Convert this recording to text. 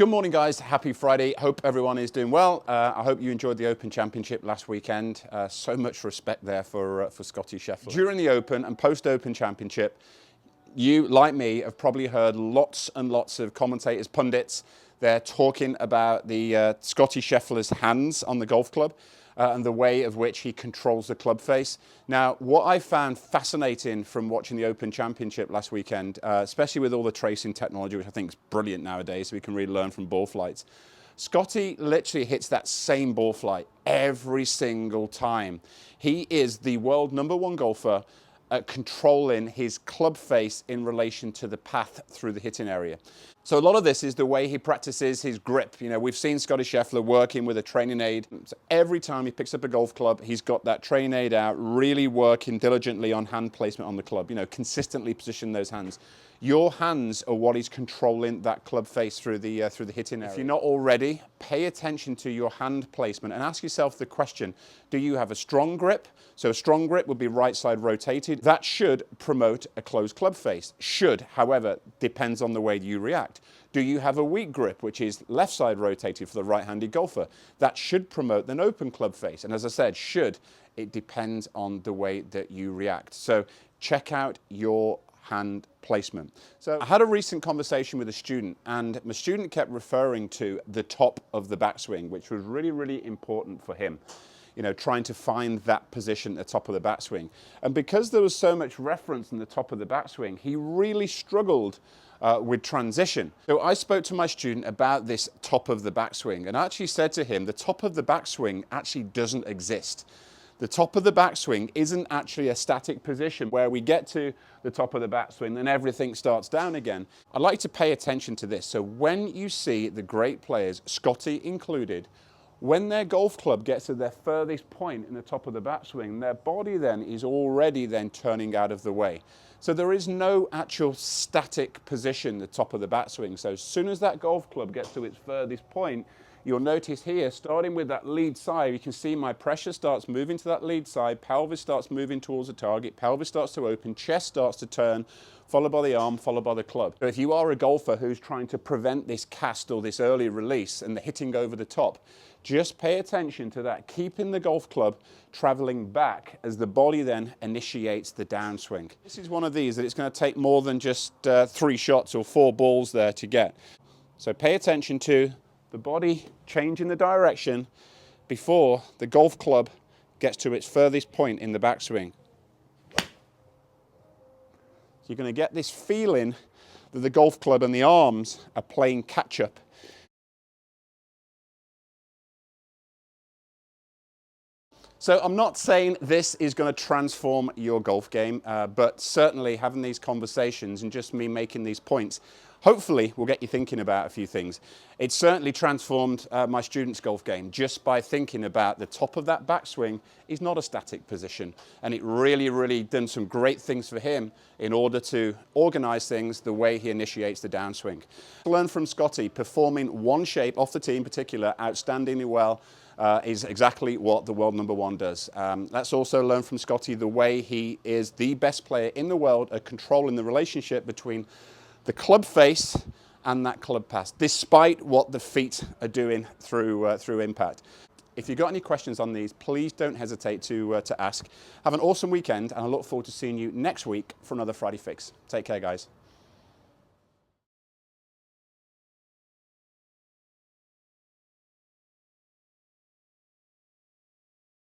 Good morning, guys. Happy Friday. Hope everyone is doing well. I hope you enjoyed the Open Championship last weekend. So much respect there for Scottie Scheffler. During the Open and post-Open Championship, you, like me, have probably heard lots and lots of commentators, pundits. They're talking about the Scottie Scheffler's hands on the golf club and the way of which he controls the club face. Now, what I found fascinating from watching the Open Championship last weekend, especially with all the tracing technology, which I think is brilliant nowadays, so we can really learn from ball flights. Scottie literally hits that same ball flight every single time. He is the world #1 golfer at controlling his club face in relation to the path through the hitting area. So a lot of this is the way he practices his grip. You know, we've seen Scottie Scheffler working with a training aid. So every time he picks up a golf club, he's got that training aid out, really working diligently on hand placement on the club, you know, consistently position those hands. Your hands are what is controlling that club face through the hitting area. If you're not already, pay attention to your hand placement and ask yourself the question, do you have a strong grip? So a strong grip would be right side rotated. That should promote a closed club face. Should, however, depends on the way you react. Do you have a weak grip, which is left side rotated for the right-handed golfer? That should promote an open club face. And as I said, should, it depends on the way that you react. So check out your hand placement. So I had a recent conversation with a student, and my student kept referring to the top of the backswing, which was really, really important for him. You know, trying to find that position at the top of the backswing. And because there was so much reference in the top of the backswing, he really struggled with transition. So I spoke to my student about this top of the backswing, and I actually said to him, the top of the backswing actually doesn't exist. The top of the backswing isn't actually a static position where we get to the top of the backswing and everything starts down again. I'd like to pay attention to this. So when you see the great players, Scottie included, when their golf club gets to their furthest point in the top of the backswing, their body then is already then turning out of the way. So there is no actual static position at the top of the backswing. So as soon as that golf club gets to its furthest point, you'll notice here, starting with that lead side, you can see my pressure starts moving to that lead side, pelvis starts moving towards the target, pelvis starts to open, chest starts to turn, followed by the arm, followed by the club. So if you are a golfer who's trying to prevent this cast or this early release and the hitting over the top, just pay attention to that, keeping the golf club traveling back as the body then initiates the downswing. This is one of these that it's going to take more than just 3 shots or 4 balls there to get. So pay attention to the body changing the direction before the golf club gets to its furthest point in the backswing. So you're going to get this feeling that the golf club and the arms are playing catch up. So I'm not saying this is going to transform your golf game, but certainly having these conversations and just me making these points, hopefully will get you thinking about a few things. It certainly transformed my students' golf game just by thinking about the top of that backswing is not a static position. And it really, really done some great things for him in order to organize things the way he initiates the downswing. Learn from Scottie, performing one shape off the tee in particular outstandingly well, is exactly what the world #1 does. Let's also learn from Scottie the way he is the best player in the world at controlling the relationship between the club face and that club pass, despite what the feet are doing through impact. If you've got any questions on these, please don't hesitate to ask. Have an awesome weekend, and I look forward to seeing you next week for another Friday Fix. Take care, guys.